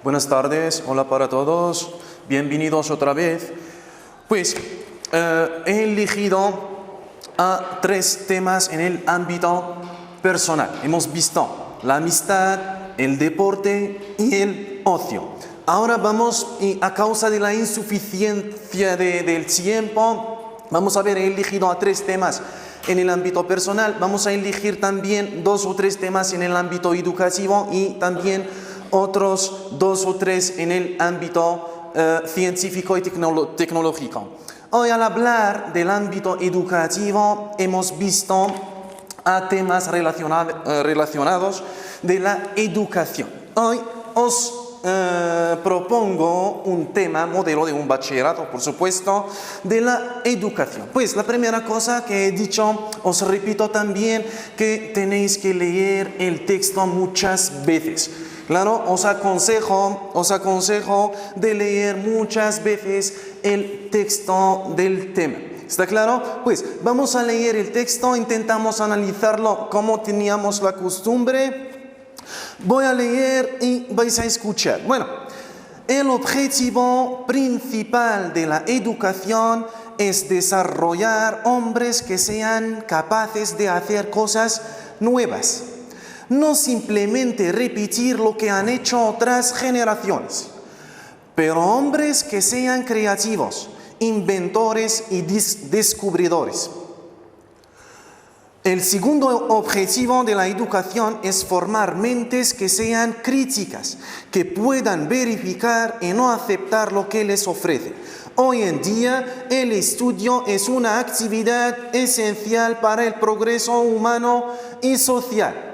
Buenas tardes, hola para todos, bienvenidos otra vez. Pues he elegido a 3 temas en el ámbito personal. Hemos visto la amistad, el deporte y el ocio. Ahora vamos, y a causa de la insuficiencia del tiempo, vamos a ver, he elegido a 3 temas en el ámbito personal. Vamos a elegir también 2 o 3 temas en el ámbito educativo y también otros 2 o 3 en el ámbito científico y tecnológico. Hoy, al hablar del ámbito educativo, hemos visto a temas relacionados de la educación. Hoy os propongo un tema, modelo de un bachillerato, por supuesto, de la educación. Pues la primera cosa que he dicho, os repito también que tenéis que leer el texto muchas veces. Claro, os aconsejo de leer muchas veces el texto del tema. ¿Está claro? Pues vamos a leer el texto, intentamos analizarlo como teníamos la costumbre. Voy a leer y vais a escuchar. Bueno, el objetivo principal de la educación es desarrollar hombres que sean capaces de hacer cosas nuevas. No simplemente repetir lo que han hecho otras generaciones, pero hombres que sean creativos, inventores y descubridores. El segundo objetivo de la educación es formar mentes que sean críticas, que puedan verificar y no aceptar lo que les ofrece. Hoy en día, el estudio es una actividad esencial para el progreso humano y social.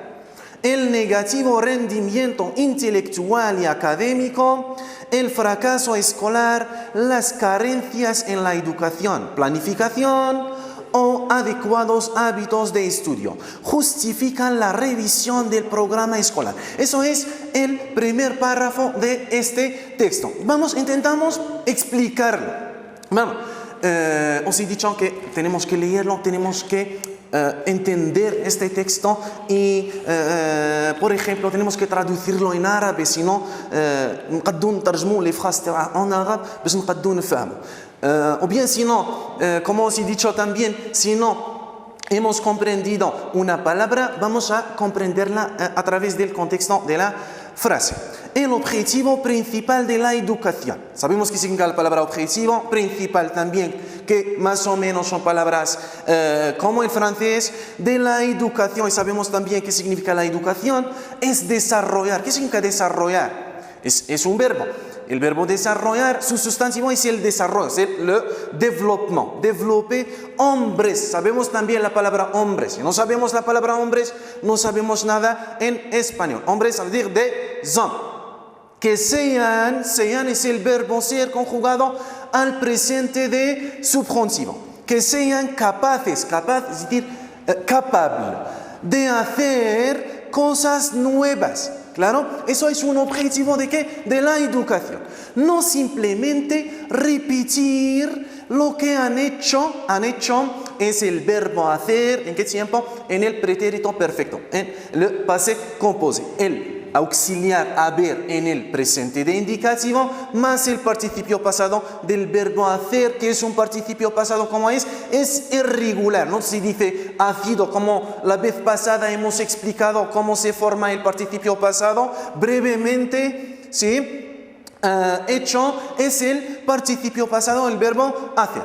El negativo rendimiento intelectual y académico, el fracaso escolar, las carencias en la educación, planificación o adecuados hábitos de estudio justifican la revisión del programa escolar. Eso es el primer párrafo de este texto. Intentamos explicarlo. Os he dicho que tenemos que leerlo, tenemos que entender este texto y, por ejemplo, tenemos que traducirlo en árabe, si no, o bien, si no, como os he dicho también, si no hemos comprendido una palabra, vamos a comprenderla a través del contexto de la frase. El objetivo principal de la educación. Sabemos qué significa la palabra objetivo, principal también, que más o menos son palabras como el francés, de la educación. Y sabemos también qué significa la educación, es desarrollar. ¿Qué significa desarrollar? Es un verbo. El verbo desarrollar, su sustantivo es el desarrollo, es el développement. Développer hombres. Sabemos también la palabra hombres. Si no sabemos la palabra hombres, no sabemos nada en español. Hombres, es decir, des hommes. Que sean es el verbo ser conjugado al presente de subjuntivo. Que sean capaces, es decir, capable de hacer cosas nuevas. Claro, eso es un objetivo ¿de qué? De la educación. No simplemente repetir lo que han hecho es el verbo hacer. ¿En qué tiempo? En el pretérito perfecto, en el passé composé. El auxiliar haber en el presente de indicativo más el participio pasado del verbo hacer, que es un participio pasado como es irregular. No se dice ha sido, como la vez pasada hemos explicado cómo se forma el participio pasado brevemente, ¿sí? Hecho es el participio pasado del verbo hacer.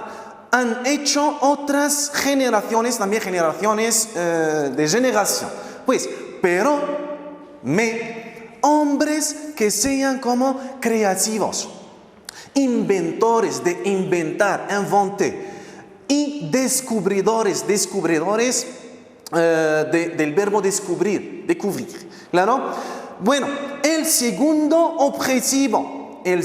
Han hecho otras generaciones, también generaciones de generación. Pues, hombres que sean como creativos, inventores, de inventar, inventer, y descubridores del verbo descubrir. ¿Claro? Bueno, el segundo objetivo, el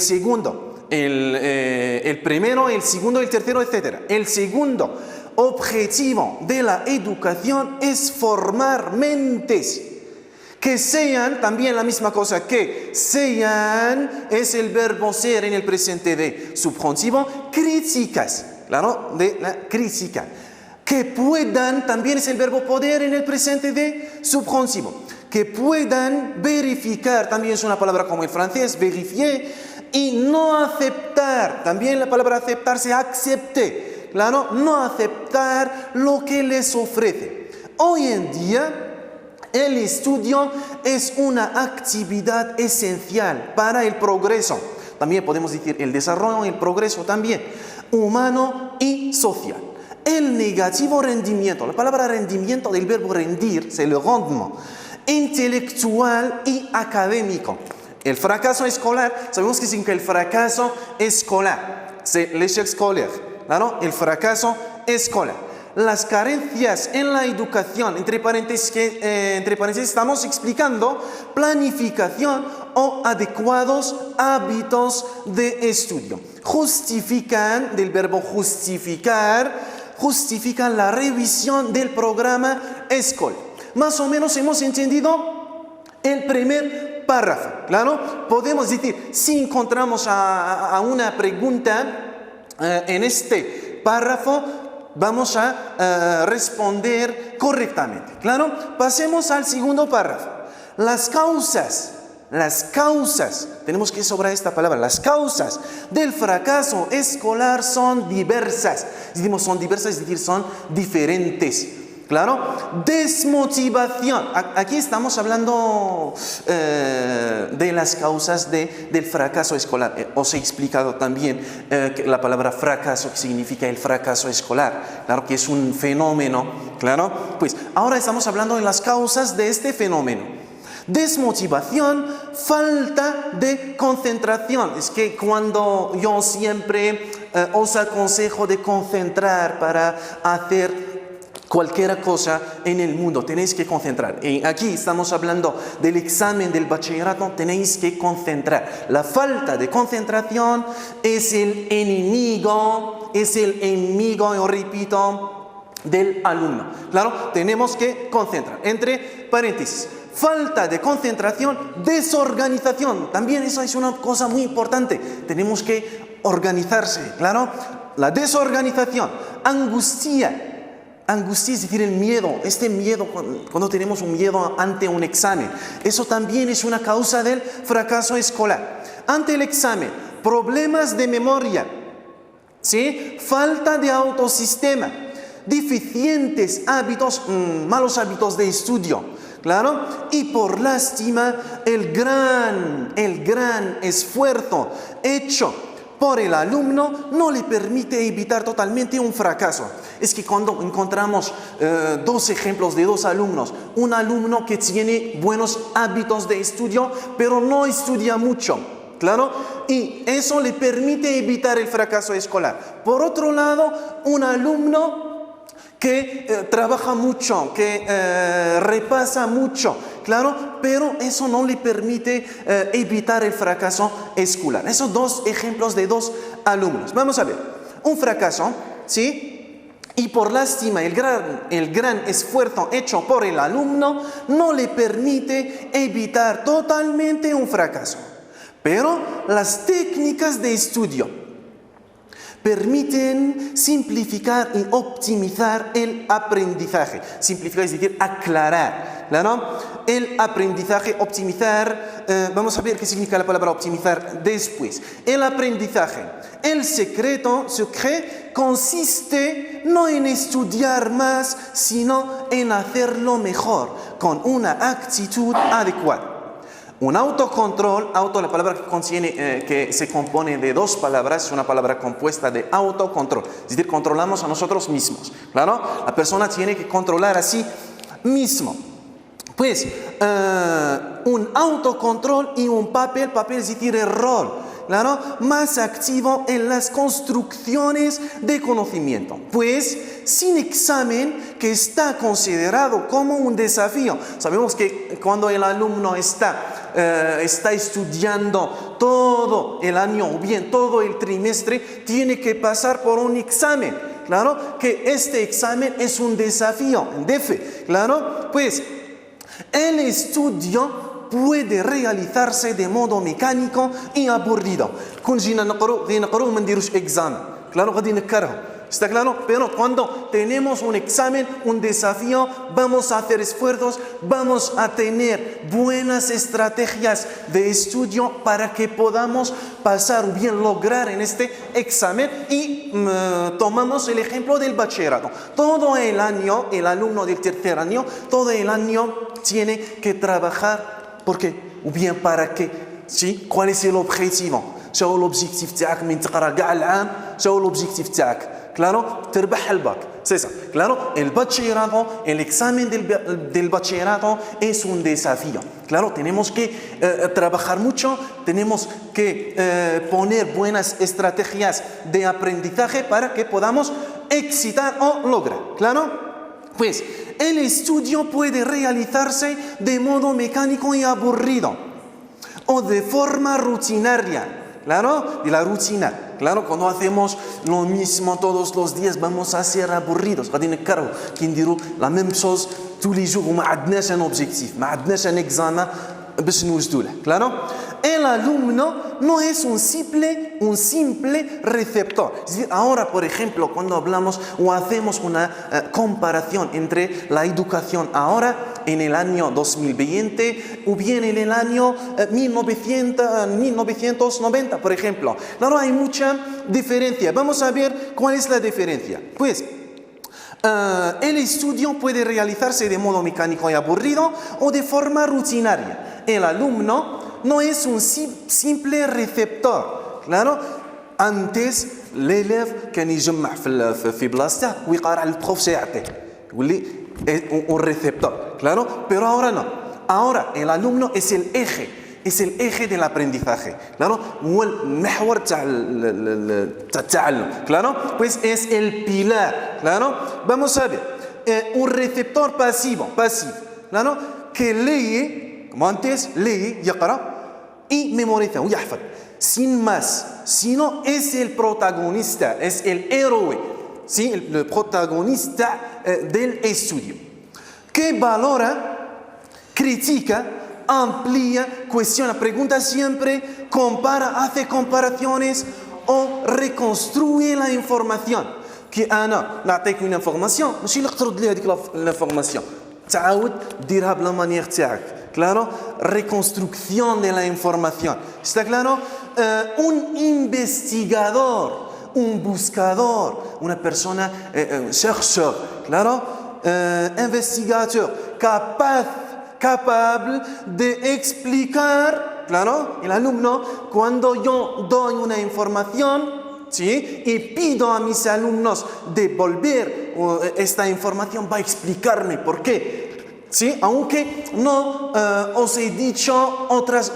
primero, el segundo, el tercero, etc. El segundo objetivo de la educación es formar mentes que sean, también la misma cosa, que sean, es el verbo ser en el presente de subjuntivo, críticas, claro, de la crítica. Que puedan, también es el verbo poder en el presente de subjuntivo. que puedan verificar, también es una palabra como en francés, vérifier, y no aceptar, también la palabra aceptar se accepte, claro, no aceptar lo que les ofrece. Hoy en día, el estudio es una actividad esencial para el progreso. También podemos decir el desarrollo y el progreso también, humano y social. El negativo rendimiento, la palabra rendimiento del verbo rendir, c'est le rendement, intelectual y académico. El fracaso escolar, sabemos que significa el fracaso escolar, c'est l'échec scolaire, claro, el fracaso escolar. Las carencias en la educación, entre paréntesis estamos explicando planificación o adecuados hábitos de estudio. Justifican, del verbo justificar, justifican la revisión del programa escolar. Más o menos hemos entendido el primer párrafo, ¿claro? Podemos decir, si encontramos a una pregunta en este párrafo, vamos a responder correctamente, ¿claro? Pasemos al segundo párrafo. Las causas, tenemos que sobrar esta palabra, las causas del fracaso escolar son diversas. Decimos son diversas, es decir, son diferentes. Claro, desmotivación. Aquí estamos hablando de las causas del fracaso escolar. Os he explicado también que la palabra fracaso, que significa el fracaso escolar. Claro que es un fenómeno. Claro, pues ahora estamos hablando de las causas de este fenómeno. Desmotivación, falta de concentración. Es que cuando yo siempre os aconsejo de concentrar para hacer cualquier cosa en el mundo, tenéis que concentrar. Y aquí estamos hablando del examen del bachillerato, tenéis que concentrar. La falta de concentración es el enemigo, yo repito, del alumno. Claro, tenemos que concentrar. Entre paréntesis, falta de concentración, desorganización. También eso es una cosa muy importante. Tenemos que organizarse, claro. La desorganización, angustia. Angustia es decir, el miedo, este miedo, cuando tenemos un miedo ante un examen, eso también es una causa del fracaso escolar. Ante el examen, problemas de memoria, ¿sí? Falta de autosistema, deficientes hábitos, malos hábitos de estudio, claro, y por lástima, el gran esfuerzo hecho por el alumno no le permite evitar totalmente un fracaso. Es que cuando encontramos dos ejemplos de dos alumnos, un alumno que tiene buenos hábitos de estudio, pero no estudia mucho, claro, y eso le permite evitar el fracaso escolar. Por otro lado, un alumno que trabaja mucho, que repasa mucho, claro, pero eso no le permite evitar el fracaso escolar. Esos dos ejemplos de dos alumnos. Vamos a ver, un fracaso, ¿sí? Y por lástima, el gran esfuerzo hecho por el alumno no le permite evitar totalmente un fracaso. Pero las técnicas de estudio permiten simplificar y optimizar el aprendizaje. Simplificar es decir, aclarar, ¿no? El aprendizaje, optimizar, vamos a ver qué significa la palabra optimizar después. El aprendizaje, el secret consiste no en estudiar más, sino en hacerlo mejor, con una actitud adecuada. Un autocontrol, la palabra que contiene, que se compone de dos palabras, es una palabra compuesta de autocontrol. Es decir, controlamos a nosotros mismos. Claro, la persona tiene que controlar a sí mismo. Pues, un autocontrol y un papel es decir, el rol, claro, más activo en las construcciones de conocimiento. Pues, sin examen, que está considerado como un desafío. Sabemos que cuando el alumno está estudiando todo el año o bien todo el trimestre, tiene que pasar por un examen. Claro, que este examen es un desafío, un DEFE. Claro, pues, el estudio puede realizarse de modo mecánico y aburrido. كون جينا نقرو غادي نقرو ما نديروش examen. Claro, غادي نكرهو. ¿Está claro? Pero cuando tenemos un examen, un desafío, vamos a hacer esfuerzos, vamos a tener buenas estrategias de estudio para que podamos pasar o bien lograr en este examen. Y tomamos el ejemplo del bachillerato. Todo el año, el alumno del tercer año, todo el año tiene que trabajar. ¿Por qué? O bien para qué. ¿Sí? ¿Cuál es el objetivo? شو هو l'objectif تاعك من تقرا كاع العام؟ شو هو l'objectif تاعك؟ Claro, تربح الباك. C'est ça. Claro, el bachillerato, el examen del bachillerato es un desafío. Claro, tenemos que trabajar mucho, tenemos que poner buenas estrategias de aprendizaje para que podamos excitar o lograr. Claro, pues el estudio puede realizarse de modo mecánico y aburrido o de forma rutinaria. Claro, de la rutina. Claro, cuando hacemos lo mismo todos los días vamos a ser aburridos. غادي نكرهوا كي نديروا la même chose tous les jours وما عندناش un objectif, ما عندناش un examen باش نوجدوا له. Claro. El alumno no es un simple receptor. Es decir, ahora, por ejemplo, cuando hablamos o hacemos una comparación entre la educación ahora en el año 2020 o bien en el año 1990, por ejemplo. Claro, hay mucha diferencia. Vamos a ver cuál es la diferencia. Pues, el estudio puede realizarse de modo mecánico y aburrido o de forma rutinaria. El alumno no es un simple receptor. Claro, antes l'élève كان يجمع في بلاصته ويقرا على البروف سيعطيه يولي un receptor. Claro, pero ahora no. Ahora el alumno es el eje del aprendizaje. Claro, هو المحور تاع التعلم. Claro, pues es el pilar. Claro, vamos a ver. Un receptor pasivo. Claro, que lee, como antes, lee, يقرأ y memoriza o يحفظ. Sin más, sino es el protagonista, es el héroe, ¿sí? El protagonista del estudio, que valora, critica, amplía, cuestiona, pregunta siempre, compara, hace comparaciones o reconstruye la información. كي أنا نعطيك une information ماشي اللي ترد لي هذيك l'information تعاود ديرها بلا مانيير تاعك. Claro, reconstrucción de la información. ¿Está claro? Un investigador, un buscador, una persona, chercheur, claro, investigateur, capaz de explicar, claro, el alumno, cuando yo doy una información, ¿sí? Y pido a mis alumnos devolver esta información, va a explicarme por qué. ¿Sí? Aunque no os he dicho otras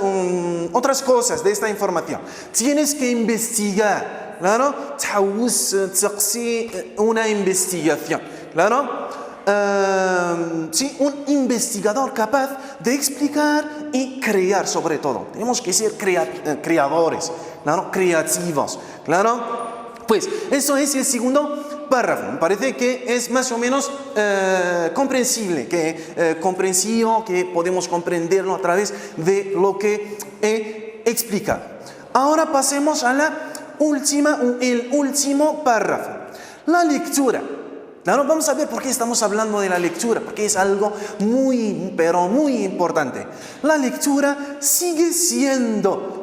cosas de esta información. Tienes que investigar. Claro, una investigación. Claro, sí, un investigador capaz de explicar y crear sobre todo. Tenemos que ser creadores, claro, creativos. Claro, pues eso es el segundo párrafo. Me parece que es más o menos comprensible, comprensivo, que podemos comprenderlo a través de lo que he explicado. Ahora pasemos a el último párrafo. La lectura. Ahora vamos a ver por qué estamos hablando de la lectura, porque es algo pero muy importante. La lectura sigue siendo,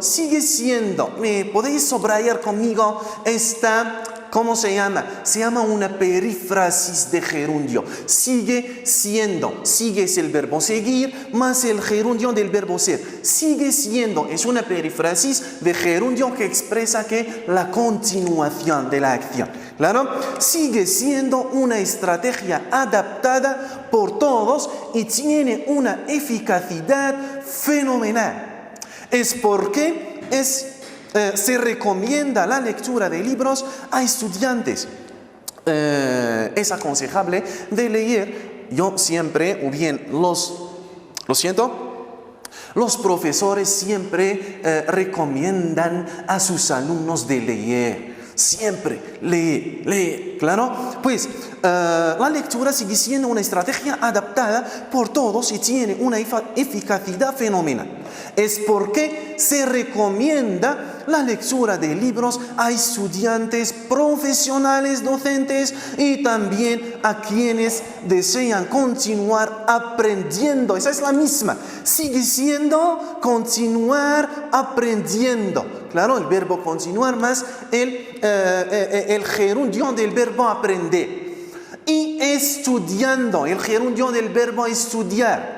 ¿me podéis subrayar conmigo esta? ¿Cómo se llama? Se llama una perífrasis de gerundio. Sigue siendo. Sigue es el verbo seguir más el gerundio del verbo ser. Sigue siendo. Es una perífrasis de gerundio que expresa que la continuación de la acción. Claro. Sigue siendo una estrategia adaptada por todos y tiene una eficacidad fenomenal. Es porque se recomienda la lectura de libros a estudiantes. Es aconsejable de leer, yo siempre, o bien los profesores siempre recomiendan a sus alumnos de leer. siempre lee, claro. Pues la lectura sigue siendo una estrategia adaptada por todos y tiene una eficacia fenomenal. Es porque se recomienda la lectura de libros a estudiantes profesionales, docentes y también a quienes desean continuar aprendiendo. Esa es la misma. Sigue siendo continuar aprendiendo. Claro, el verbo continuar más el gerundio del verbo aprender. Y estudiando, el gerundio del verbo estudiar.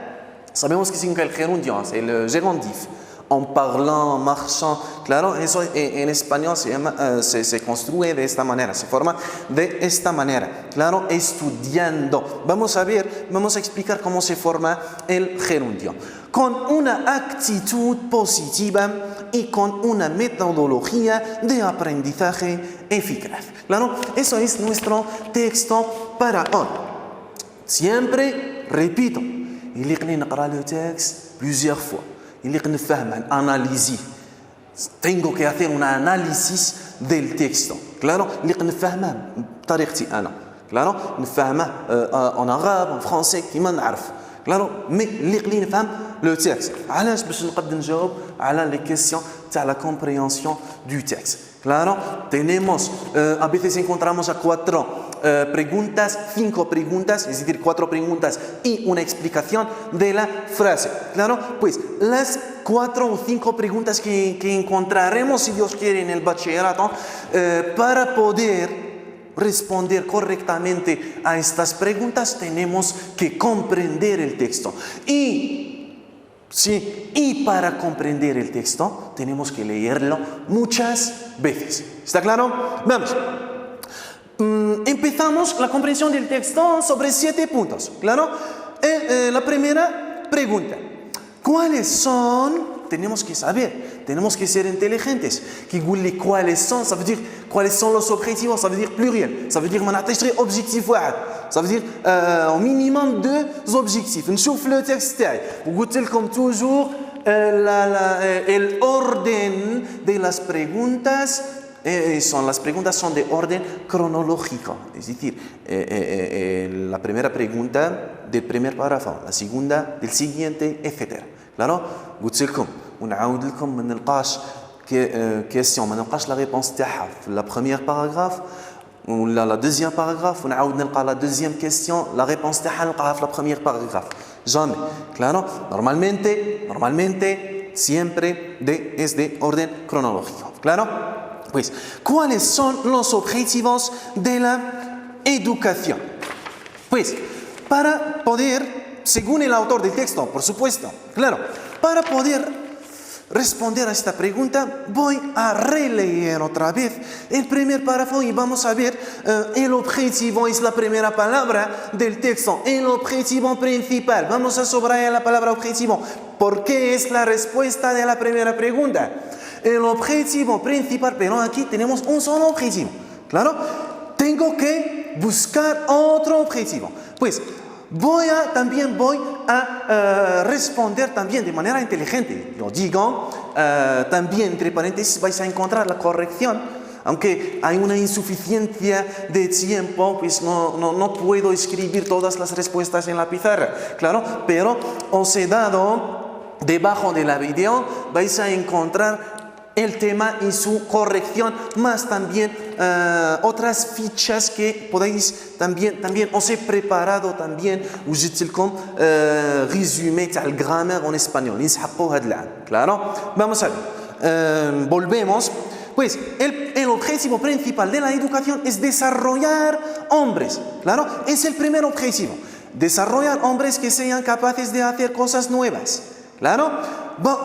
Sabemos que significa el gerundio, c'est le gérondif. En parlant, en marchant, claro, eso en español se construye de esta manera, se forma de esta manera, claro, estudiando. Vamos a explicar cómo se forma el gerundio. Con una actitud positiva y con una metodología de aprendizaje eficaz. Claro, eso es nuestro texto para hoy. Siempre repito, il est نقرأ le texte plusieurs fois. Il est نفهم analyser. Tengo que hacer un análisis del texto. Claro, اللي نفهمه بطريقتي أنا. Claro, نفهمه en arabe, en français كيما نعرف. Claro, mais اللي نفهم le texte. علاش باش نقدر نجاوب على les questions تاع la compréhension du texte. Claro, tenemos, a veces encontramos a 4 preguntas, 5 preguntas, es decir, 4 preguntas y una explicación de la frase. Claro, pues las 4 o 5 preguntas que encontraremos, si Dios quiere, en el bachillerato, para poder responder correctamente a estas preguntas, tenemos que comprender el texto. Y para comprender el texto tenemos que leerlo muchas veces. ¿Está claro? Vamos. Empezamos la comprensión del texto sobre 7 puntos. ¿Claro? La primera pregunta. ¿Cuáles son? Tenemos que saber, tenemos que ser inteligentes. ¿Cuáles son? Ça veut dire cuáles son los objetivos, ça veut dire pluriel. Ça veut dire ما نعطيش غير objectif واحد. Ça veut dire au minimum 2 objectifs. نشوف le texte تاعي وقلت لكم toujours el orden de las preguntas las preguntas son de orden cronológico, es decir, la primera pregunta del primer párrafo, la segunda del siguiente, etc. Claro, قلت لكم ونعاود لكم ما نلقاش question ما نلقاش la réponse تاعها في la première paragraphe ولا la deuxième paragraphe ونعاود نلقى la deuxième question la réponse تاعها نلقاها في la première paragraphe. Jamais. Claro, normalmente siempre es de orden cronológico. Claro. Pues, ¿cuáles son los objetivos de la educación? Pues, para poder, según el autor del texto, por supuesto, claro, para poder responder a esta pregunta, voy a releer otra vez el primer párrafo y vamos a ver el objetivo es la primera palabra del texto, el objetivo principal. Vamos a subrayar la palabra objetivo porque es la respuesta de la primera pregunta. El objetivo principal, pero aquí tenemos un solo objetivo. Claro, tengo que buscar otro objetivo. Pues voy a responder también de manera inteligente. Yo digo, también entre paréntesis vais a encontrar la corrección. Aunque hay una insuficiencia de tiempo, pues no puedo escribir todas las respuestas en la pizarra. Claro, pero os he dado debajo de la video, vais a encontrar el tema y su corrección, más también otras fichas que podéis también os he preparado también وجدت لكم résumé تاع الجرامر en español يسحقوا هذا العام. Claro, vamos a ver, volvemos. Pues el objetivo principal de la educación es desarrollar hombres. Claro, es el primer objetivo. Desarrollar hombres que sean capaces de hacer cosas nuevas. Claro,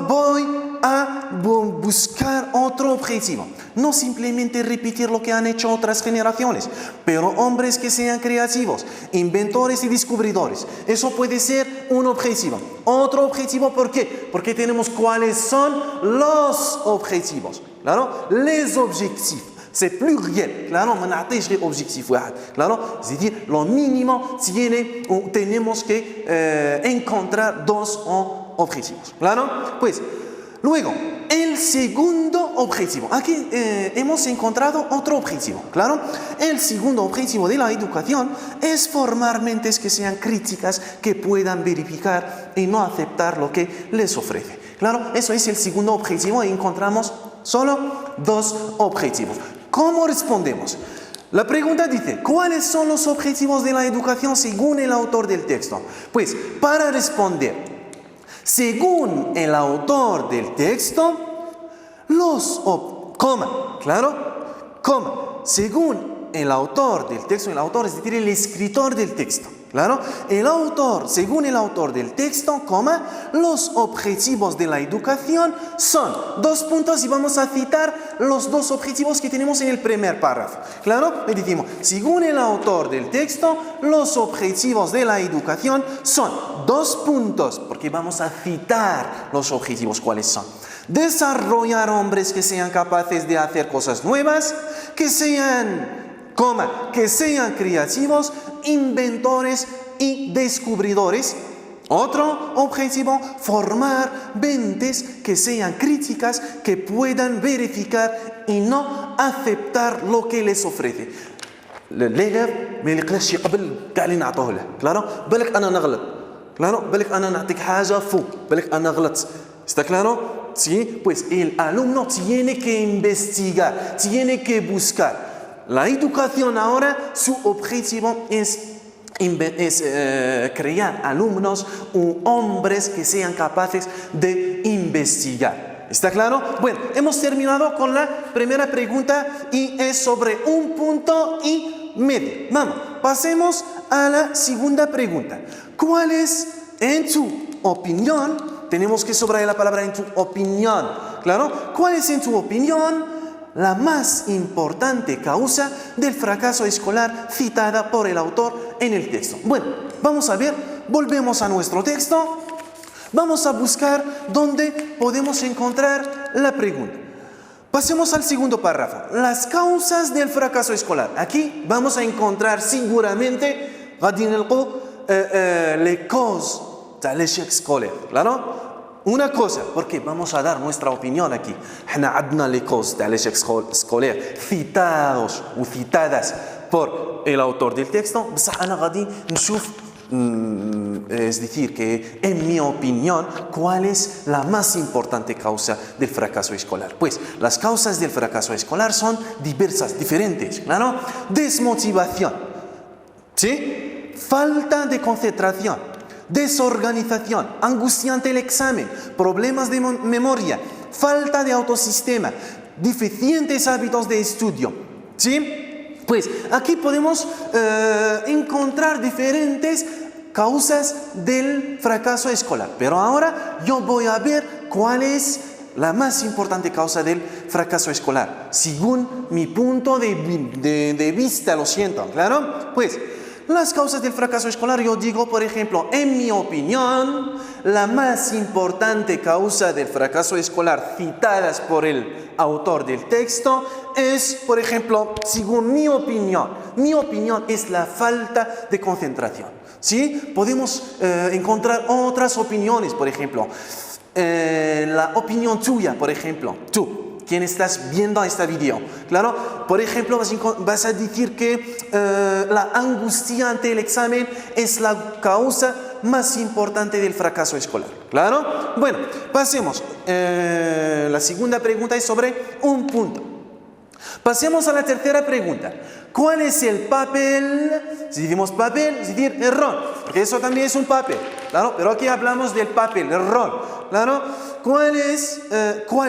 voy a buscar otro objetivo. No simplemente repetir lo que han hecho otras generaciones, pero hombres que sean creativos, inventores y descubridores. Eso puede ser un objetivo. Otro objetivo, ¿por qué? Porque tenemos cuáles son los objetivos. Claro, les objectifs. C'est pluriel. Claro, ما نعطيش غير objectif واحد. Claro, es decir, lo mínimo tenemos que encontrar 2 objetivos. Claro, pues luego el segundo objetivo. Aquí hemos encontrado otro objetivo, ¿claro? El segundo objetivo de la educación es formar mentes que sean críticas, que puedan verificar y no aceptar lo que les ofrece. Claro, eso es el segundo objetivo y encontramos solo dos objetivos. ¿Cómo respondemos? La pregunta dice, ¿cuáles son los objetivos de la educación según el autor del texto? Pues, para responder, según el autor del texto, según el autor del texto, el autor es decir, el escritor del texto, claro, según el autor del texto, los objetivos de la educación son, dos puntos y vamos a citar los dos objetivos que tenemos en el primer párrafo, claro, le decimos, según el autor del texto, los objetivos de la educación son, dos puntos, porque vamos a citar los objetivos, ¿cuáles son? Desarrollar hombres que sean capaces de hacer cosas nuevas, que sean creativos, inventores y descubridores. Otro objetivo, formar mentes que sean críticas, que puedan verificar y no aceptar lo que les ofrece. الليلة ما يلقاش شي قبل كاع اللي نعطوه له claro بالك انا نغلط claro بالك انا نعطيك حاجه فوق بالك انا غلطت está claro sí pues el alumno tiene que investigar, tiene que buscar. La educación ahora, su objetivo es crear alumnos o hombres que sean capaces de investigar. ¿Está claro? Bueno, hemos terminado con la primera pregunta y es sobre 1,5 puntos. Vamos, pasemos a la segunda pregunta. ¿Cuál es, en tu opinión, tenemos que subrayar la palabra en tu opinión, claro? ¿Cuál es, en tu opinión, la más importante causa del fracaso escolar citada por el autor en el texto? Bueno, vamos a ver, volvemos a nuestro texto, vamos a buscar dónde podemos encontrar la pregunta. Pasemos al segundo párrafo, las causas del fracaso escolar. Aquí vamos a encontrar seguramente les causes de l'échec scolaire, claro? Una cosa, porque vamos a dar nuestra opinión aquí. احنا عندنا les causes de l'échec scolaire citados o citadas por el autor del texto. بصح أنا غادي نشوف es decir, que en mi opinión, ¿cuál es la más importante causa del fracaso escolar? Pues las causas del fracaso escolar son diversas, diferentes, claro. Desmotivación, ¿sí? Falta de concentración, desorganización, angustiante el examen, problemas de memoria, falta de autosistema, deficientes hábitos de estudio, ¿sí? Pues aquí podemos encontrar diferentes causas del fracaso escolar. Pero ahora yo voy a ver cuál es la más importante causa del fracaso escolar, según mi punto de vista, lo siento, ¿claro? Pues las causas del fracaso escolar, yo digo, por ejemplo, en mi opinión, la más importante causa del fracaso escolar citadas por el autor del texto es, por ejemplo, según mi opinión es la falta de concentración. ¿Sí? Podemos encontrar otras opiniones, por ejemplo, la opinión tuya, por ejemplo, tú, quien estás viendo este video, claro, por ejemplo, vas a decir que la angustia ante el examen es la causa más importante del fracaso escolar, claro. Bueno, pasemos, la segunda pregunta es sobre 1 punto. Pasemos a la tercera pregunta. ¿Cuál es el papel? Si decimos papel, es decir, el rol, porque eso también es un papel, claro, pero aquí hablamos del papel, el rol, claro. ¿Cuál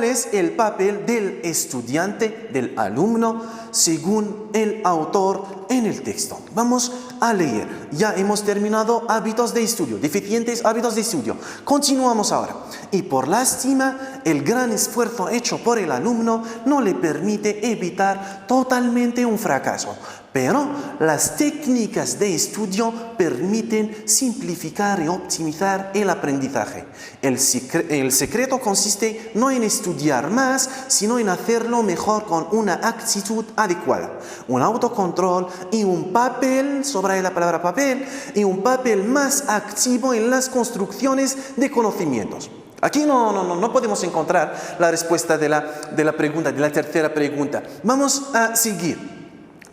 es el papel del estudiante, del alumno, según el autor en el texto? Vamos a leer. Ya hemos terminado hábitos de estudio, deficientes hábitos de estudio. Continuamos ahora. Y por lástima, el gran esfuerzo hecho por el alumno no le permite evitar totalmente un fracaso. Pero las técnicas de estudio permiten simplificar y optimizar el aprendizaje. El secreto consiste no en estudiar más, sino en hacerlo mejor con una actitud adecuada, un autocontrol y un papel, sobre la palabra papel, y un papel más activo en las construcciones de conocimientos. Aquí no podemos encontrar la respuesta de la pregunta, de la tercera pregunta. Vamos a seguir.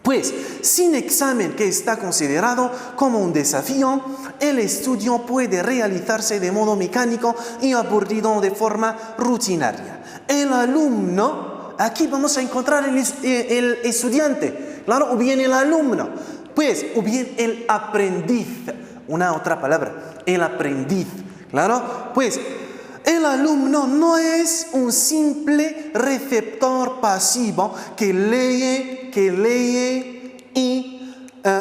Pues, sin examen que está considerado como un desafío, el estudio puede realizarse de modo mecánico y aburrido de forma rutinaria. El alumno, aquí vamos a encontrar el estudiante, claro, o bien el alumno, pues, o bien el aprendiz, una otra palabra, el aprendiz, claro, pues, el alumno no es un simple receptor pasivo que lee y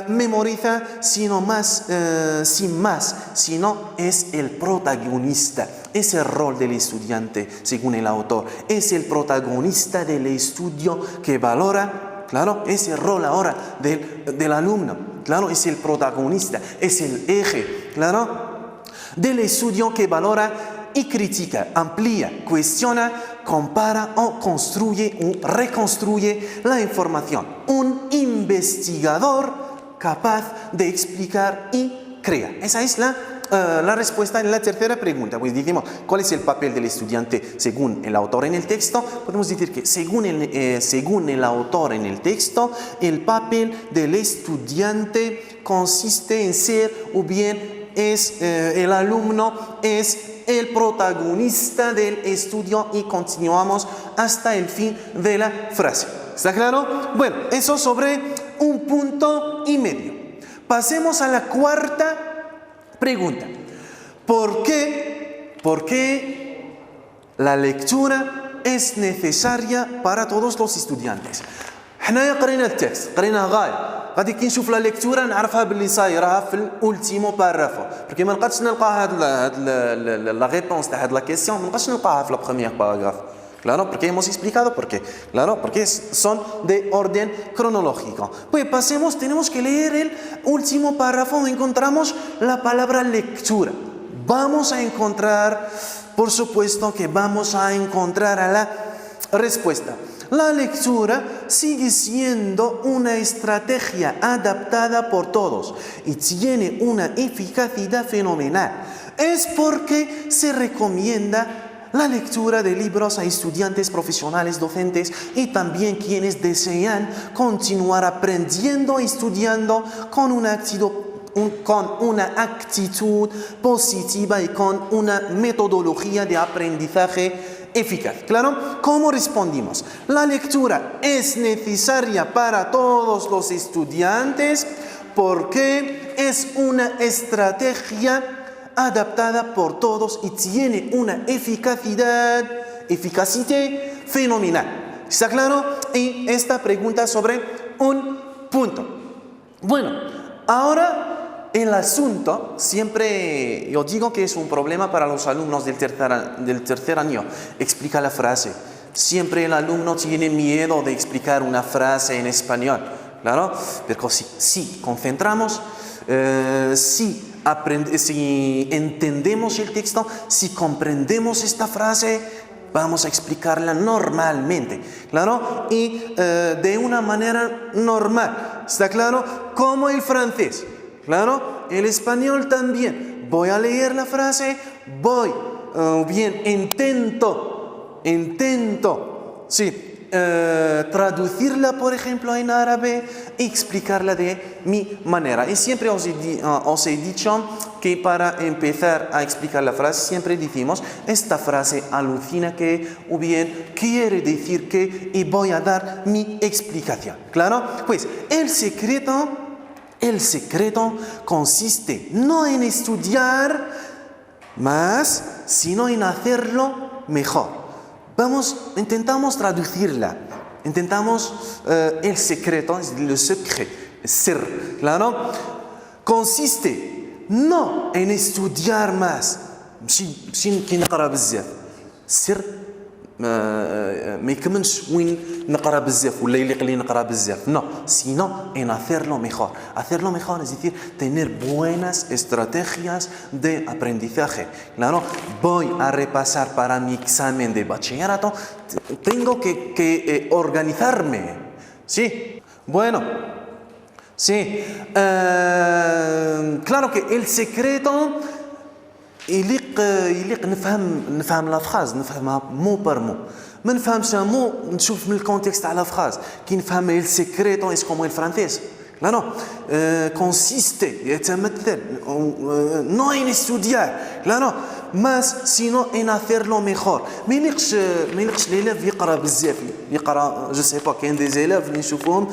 memoriza sin más, sino es el protagonista. Es el rol del estudiante, según el autor. Es el protagonista del estudio que valora, claro, es el rol ahora del alumno, claro, es el protagonista, es el eje, claro, del estudio que valora y critica, amplía, cuestiona, compara o construye o reconstruye la información. Un investigador capaz de explicar y crear. Esa es la respuesta en la tercera pregunta. Pues decimos, ¿cuál es el papel del estudiante según el autor en el texto? Podemos decir que según el autor en el texto, el papel del estudiante consiste en ser o bien el alumno es el protagonista del estudio y continuamos hasta el fin de la frase. ¿Está claro? Bueno, eso sobre 1,5 puntos. Pasemos a la cuarta pregunta. ¿Por qué la lectura es necesaria para todos los estudiantes? حنا قرينا التكست قرينا غاية غادي كي نشوف لا ليكتورا نعرفها باللي صايره في الاولتيمو بارافو باسكو ما نقدرش نلقى هاد لا ريبونس تاع هاد لا كيسيون ما نقدرش نلقاها في لا بروميير باراغراف. Claro, porque hemos explicado por qué. Claro, porque son de orden cronológico. Pues pasemos, tenemos que leer el último párrafo donde encontramos la palabra lectura. Vamos a encontrar, por supuesto que vamos a encontrar a la respuesta. La lectura sigue siendo una estrategia adaptada por todos y tiene una eficacia fenomenal. Es porque se recomienda la lectura de libros a estudiantes profesionales, docentes y también quienes desean continuar aprendiendo y estudiando con una actitud positiva y con una metodología de aprendizaje eficaz. ¿Claro? ¿Cómo respondimos? La lectura es necesaria para todos los estudiantes porque es una estrategia adaptada por todos y tiene una eficacia fenomenal. ¿Está claro? Y esta pregunta sobre 1 punto. Bueno, ahora el asunto, siempre yo digo que es un problema para los alumnos del tercer año. Explica la frase. Siempre el alumno tiene miedo de explicar una frase en español. Claro, pero si concentramos, si entendemos el texto, si comprendemos esta frase, vamos a explicarla normalmente, ¿claro? Y de una manera normal, ¿está claro? Como el francés, ¿claro? El español también. Voy a leer la frase, intento, sí. Traducirla, por ejemplo, en árabe y explicarla de mi manera. Y siempre os he dicho que para empezar a explicar la frase, siempre decimos, esta frase alucina que, o bien quiere decir que, y voy a dar mi explicación. ¿Claro? Pues el secreto consiste no en estudiar más, sino en hacerlo mejor. Intentamos traducirla, el secreto, le secret, ser, claro, consiste no en estudiar más, sin que نقرا بزاف, ser ما يكمنش وين نقرا بزاف ولا يليق لي نقرا بزاف, no, sino en hacerlo mejor. Hacerlo mejor es decir, tener buenas estrategias de aprendizaje. Claro, voy a repasar para mi examen de bachillerato, tengo que organizarme. Sí, bueno, sí, claro que el secreto يليق نفهم لا فراز نفهمها مو بار مو ما نفهمش مو نشوف من الكونتكست على فراز كي نفهم il secreto es como el francés claro consiste يتمثل no en estudiar claro mas sino en hacerlo mejor ما يليقش ليليف يقرا بزاف يقرا جو سي با كاين دي زيلاف اللي نشوفوهم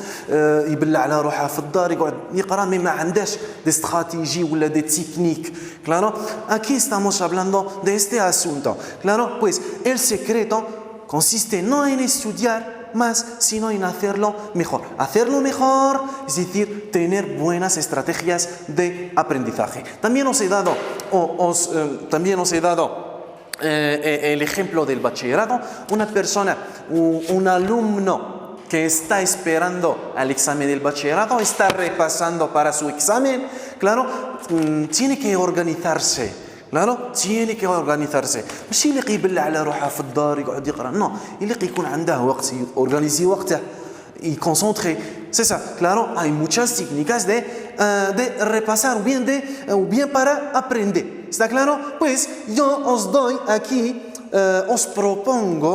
يبلع على روحه في الدار يقعد يقرا مي ما عندهاش دي استراتيجي ولا دي تكنيك claro aquí estamos hablando de este asunto claro pues el secreto consiste no en estudiar más, sino en hacerlo mejor. Hacerlo mejor es decir, tener buenas estrategias de aprendizaje. También os he dado, el ejemplo del bachillerato. Una persona, un alumno que está esperando al examen del bachillerato, está repasando para su examen, claro, tiene que organizarse. claro tiene que organizarse ماشي اللي يبلع على روحه في الدار يقعد يقرا نو اللي يكون عنده وقت يورغانيزي وقته y concentrer c'est ça claro hay muchas técnicas de repasar o bien para aprender está claro pues yo os doy aquí os propongo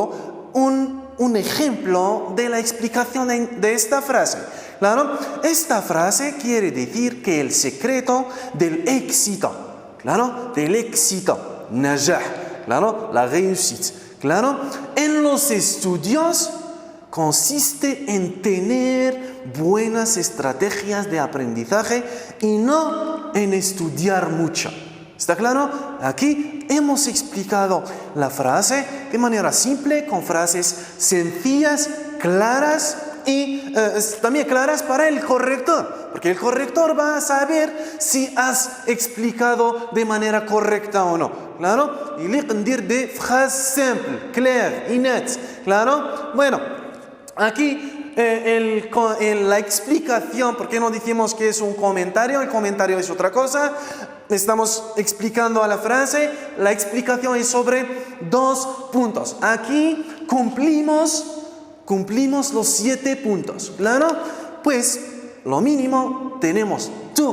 un ejemplo de la explicación de esta frase claro esta frase quiere decir que el secreto del éxito claro, del éxito, najah, claro, la réussite, claro, en los estudios consiste en tener buenas estrategias de aprendizaje y no en estudiar mucho. ¿Está claro? Aquí hemos explicado la frase de manera simple, con frases sencillas, claras y también claras para el corrector, porque el corrector va a saber si has explicado de manera correcta o no. Claro, y le ندير des phrases simples, claires y nettes. Claro, bueno, aquí la explicación, porque no decimos que es un comentario, el comentario es otra cosa. Estamos explicando a la frase, la explicación es sobre 2 puntos. Aquí cumplimos los 7 puntos, ¿claro? Pues lo mínimo tú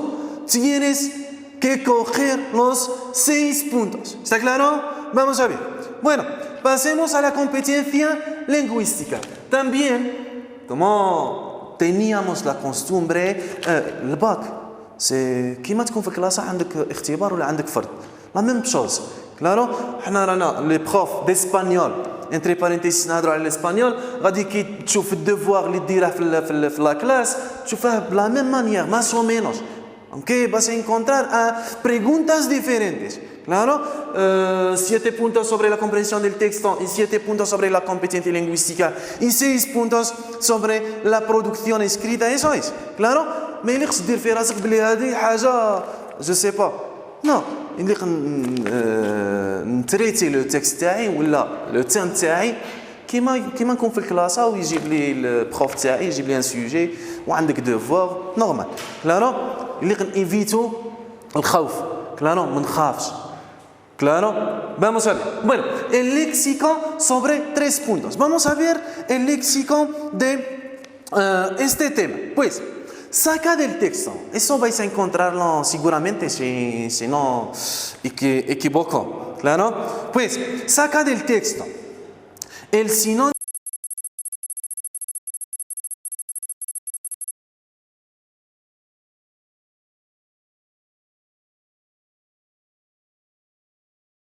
tienes que coger los 6 puntos, ¿está claro? Vamos a ver. Bueno, pasemos a la competencia lingüística. También, como teníamos la costumbre, el bac, c'est كيما تكون في كلاسة عندك اختبار ولا عندك فرد. La même chose, claro? احنا رانا les profs d'espagnol entre parenthèses نهضروا على الاسبانيول غادي كي تشوف الديفوار اللي ديره في لا كلاس تشوفها بلا ميم مانيير más o menos aunque vas a encontrar preguntas diferentes claro 7 puntos sobre la comprensión del texto y 7 puntos sobre la competencia lingüística y 6 puntos sobre la producción escrita eso es claro ما يليقش دير في راسك بلي هذه حاجه جو سي با نو يليق نتريتي لو تكست تاعي ولا لو تيم تاعي كيما نكون في الكلاسه ويجيب لي البروف تاعي يجيب لي ان سوجي وعندك دوفوار نورمال كلارو يليق ايفيتو الخوف كلارو ما نخافش claro vamos a ver bueno el léxico sobre 3 puntos vamos a ver el léxico de este tema pues saca del texto. Eso vais a encontrarlo seguramente si no equivoco. ¿Claro? Pues saca del texto el sinónimo.